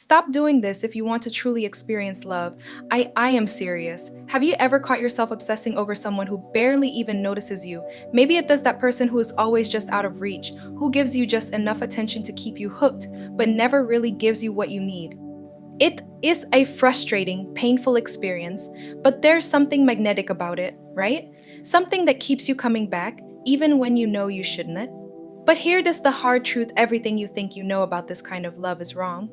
Stop doing this if you want to truly experience love. I am serious. Have you ever caught yourself obsessing over someone who barely even notices you? Maybe it does that person who is always just out of reach, who gives you just enough attention to keep you hooked, but never really gives you what you need. It is a frustrating, painful experience, but there's something magnetic about it, right? Something that keeps you coming back, even when you know you shouldn't. But here is the hard truth: everything you think you know about this kind of love is wrong.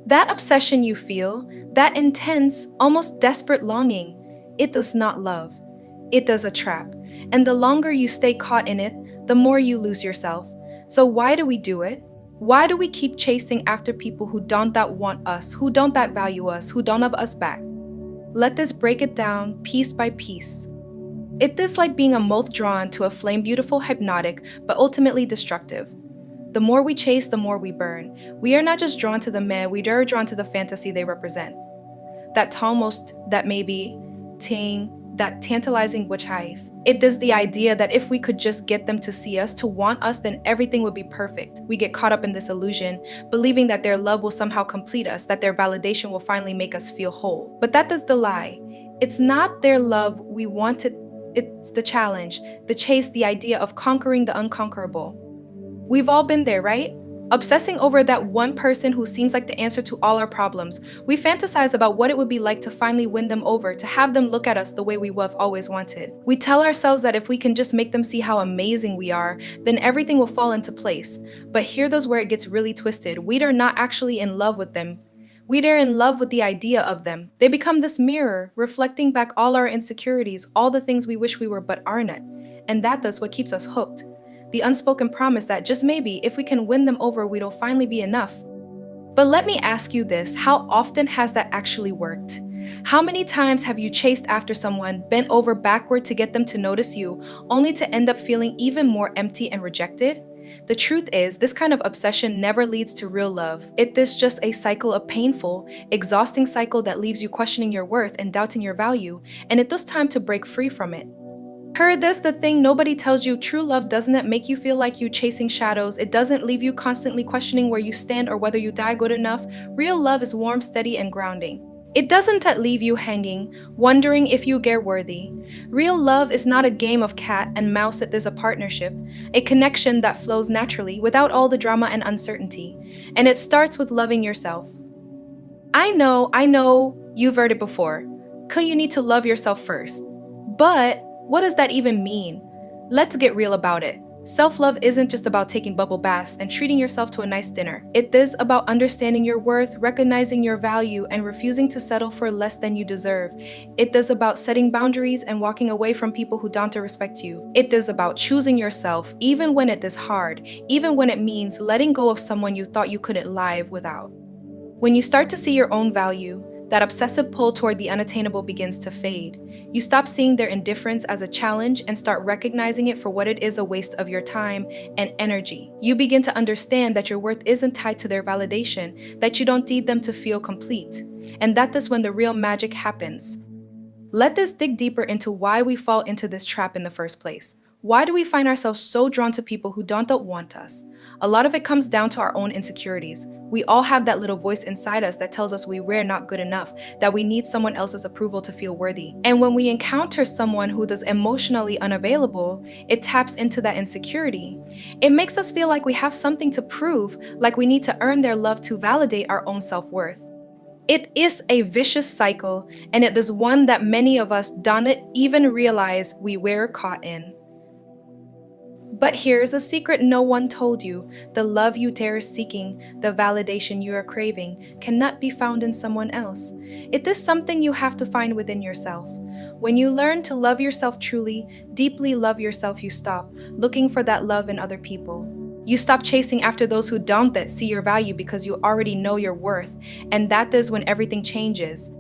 That obsession you feel, that intense, almost desperate longing, it does not love. It does a trap. And the longer you stay caught in it, the more you lose yourself. So why do we do it? Why do we keep chasing after people who don't that want us, who don't that value us, who don't have us back? Let this break it down piece by piece. It is like being a moth drawn to a flame, beautiful, hypnotic, but ultimately destructive. The more we chase, the more we burn. We are not just drawn to the man, we are drawn to the fantasy they represent. That almost, that maybe, ting, that tantalizing witch hive. It is the idea that if we could just get them to see us, to want us, then everything would be perfect. We get caught up in this illusion, believing that their love will somehow complete us, that their validation will finally make us feel whole. But that is the lie. It's not their love we wanted, it's the challenge, the chase, the idea of conquering the unconquerable. We've all been there, right? Obsessing over that one person who seems like the answer to all our problems. We fantasize about what it would be like to finally win them over, to have them look at us the way we have always wanted. We tell ourselves that if we can just make them see how amazing we are, then everything will fall into place. But here goes where it gets really twisted. We are not actually in love with them. We are in love with the idea of them. They become this mirror, reflecting back all our insecurities, all the things we wish we were but aren't. And that is what keeps us hooked. The unspoken promise that just maybe, if we can win them over, it'll finally be enough. But let me ask you this: how often has that actually worked? How many times have you chased after someone, bent over backward to get them to notice you, only to end up feeling even more empty and rejected? The truth is, this kind of obsession never leads to real love. It is just a cycle, of painful, exhausting cycle that leaves you questioning your worth and doubting your value, and it is time to break free from it. Heard this, the thing nobody tells you: true love doesn't make you feel like you chasing shadows. It doesn't leave you constantly questioning where you stand or whether you die good enough. Real love is warm, steady, and grounding. It doesn't leave you hanging, wondering if you get worthy. Real love is not a game of cat and mouse, it is a partnership, a connection that flows naturally without all the drama and uncertainty. And it starts with loving yourself. I know, you've heard it before. You need to love yourself first. But what does that even mean? Let's get real about it. Self-love isn't just about taking bubble baths and treating yourself to a nice dinner. It is about understanding your worth, recognizing your value, and refusing to settle for less than you deserve. It is about setting boundaries and walking away from people who don't respect you. It is about choosing yourself, even when it is hard, even when it means letting go of someone you thought you couldn't live without. When you start to see your own value, that obsessive pull toward the unattainable begins to fade. You stop seeing their indifference as a challenge and start recognizing it for what it is: a waste of your time and energy. You begin to understand that your worth isn't tied to their validation, that you don't need them to feel complete. And that is when the real magic happens. Let us dig deeper into why we fall into this trap in the first place. Why do we find ourselves so drawn to people who don't want us? A lot of it comes down to our own insecurities. We all have that little voice inside us that tells us we're not good enough, that we need someone else's approval to feel worthy. And when we encounter someone who is emotionally unavailable, it taps into that insecurity. It makes us feel like we have something to prove, like we need to earn their love to validate our own self-worth. It is a vicious cycle, and it is one that many of us don't even realize we were caught in. But here's a secret no one told you: the love you are seeking, the validation you are craving, cannot be found in someone else. It is something you have to find within yourself. When you learn to love yourself truly, deeply love yourself, you stop looking for that love in other people. You stop chasing after those who don't see your value, because you already know your worth, and that is when everything changes.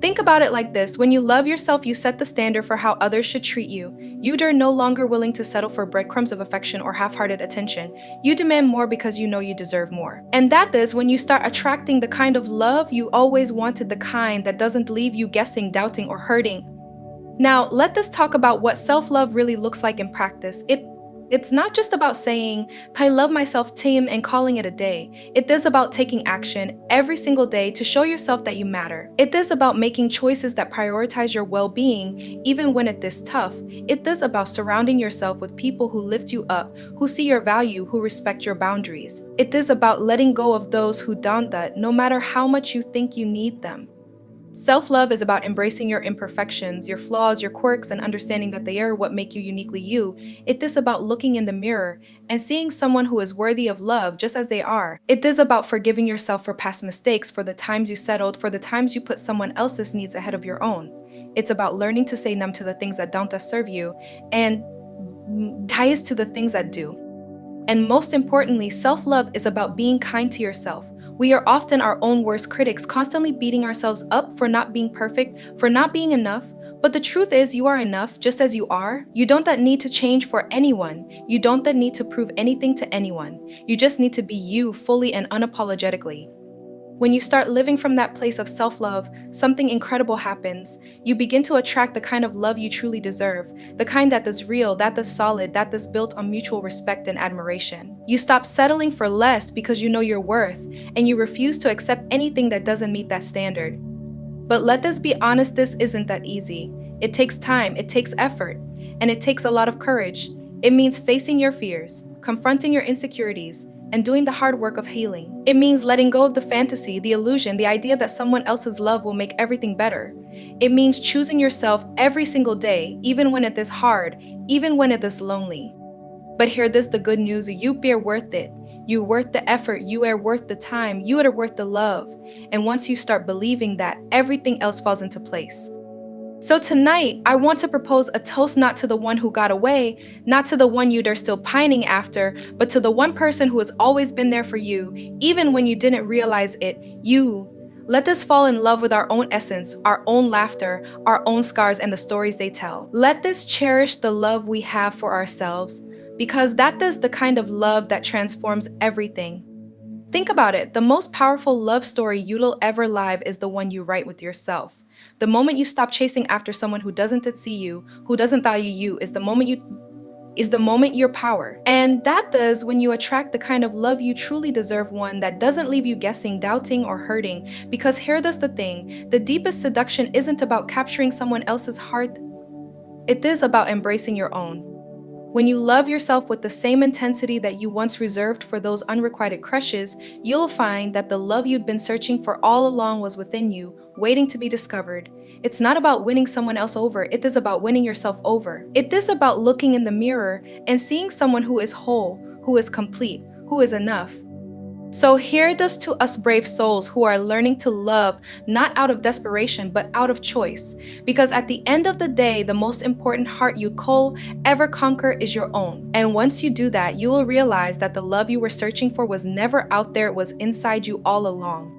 Think about it like this: when you love yourself, you set the standard for how others should treat you. You are no longer willing to settle for breadcrumbs of affection or half-hearted attention. You demand more because you know you deserve more. And that is when you start attracting the kind of love you always wanted, the kind that doesn't leave you guessing, doubting, or hurting. Now, let us talk about what self-love really looks like in practice. It It's not just about saying, I love myself, team, and calling it a day. It is about taking action every single day to show yourself that you matter. It is about making choices that prioritize your well being, even when it is tough. It is about surrounding yourself with people who lift you up, who see your value, who respect your boundaries. It is about letting go of those who don't that, no matter how much you think you need them. Self-love is about embracing your imperfections, your flaws, your quirks, and understanding that they are what make you uniquely you. It is about looking in the mirror and seeing someone who is worthy of love just as they are. It is about forgiving yourself for past mistakes, for the times you settled, for the times you put someone else's needs ahead of your own. It's about learning to say no to the things that don't serve you and yes to the things that do. And most importantly, self-love is about being kind to yourself. We are often our own worst critics, constantly beating ourselves up for not being perfect, for not being enough. But the truth is, you are enough just as you are. You don't need to change for anyone. You don't need to prove anything to anyone. You just need to be you fully and unapologetically. When you start living from that place of self-love, something incredible happens. You begin to attract the kind of love you truly deserve, the kind that is real, that is solid, that is built on mutual respect and admiration. You stop settling for less because you know your worth, and you refuse to accept anything that doesn't meet that standard. But let us be honest, this isn't that easy. It takes time, it takes effort, and it takes a lot of courage. It means facing your fears, confronting your insecurities, and doing the hard work of healing. It means letting go of the fantasy, the illusion, the idea that someone else's love will make everything better. It means choosing yourself every single day, even when it is hard, even when it is lonely. But hear this, the good news, you are worth it. You are worth the effort, you are worth the time, you are worth the love. And once you start believing that, everything else falls into place. So tonight, I want to propose a toast not to the one who got away, not to the one you're still pining after, but to the one person who has always been there for you, even when you didn't realize it, you. Let us fall in love with our own essence, our own laughter, our own scars, and the stories they tell. Let us cherish the love we have for ourselves, because that is the kind of love that transforms everything. Think about it, the most powerful love story you'll ever live is the one you write with yourself. The moment you stop chasing after someone who doesn't see you, who doesn't value you, is the moment your power. And that does when you attract the kind of love you truly deserve, one that doesn't leave you guessing, doubting, or hurting. Because here's the thing, the deepest seduction isn't about capturing someone else's heart, it is about embracing your own. When you love yourself with the same intensity that you once reserved for those unrequited crushes, you'll find that the love you'd been searching for all along was within you, waiting to be discovered. It's not about winning someone else over, it is about winning yourself over. It is about looking in the mirror and seeing someone who is whole, who is complete, who is enough. So hear this to us brave souls who are learning to love not out of desperation but out of choice. Because at the end of the day, the most important heart you could ever conquer is your own. And once you do that, you will realize that the love you were searching for was never out there, it was inside you all along.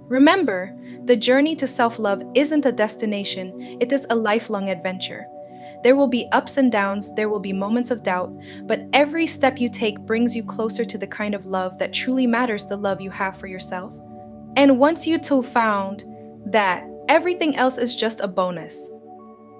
Remember, the journey to self-love isn't a destination, it is a lifelong adventure. There will be ups and downs, there will be moments of doubt, but every step you take brings you closer to the kind of love that truly matters, the love you have for yourself. And once you two found that, everything else is just a bonus.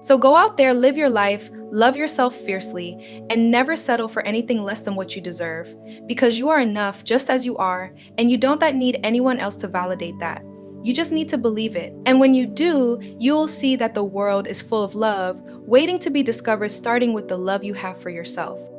So go out there, live your life, love yourself fiercely, and never settle for anything less than what you deserve. Because you are enough just as you are, and you don't need anyone else to validate that. You just need to believe it. And when you do, you'll see that the world is full of love, waiting to be discovered, starting with the love you have for yourself.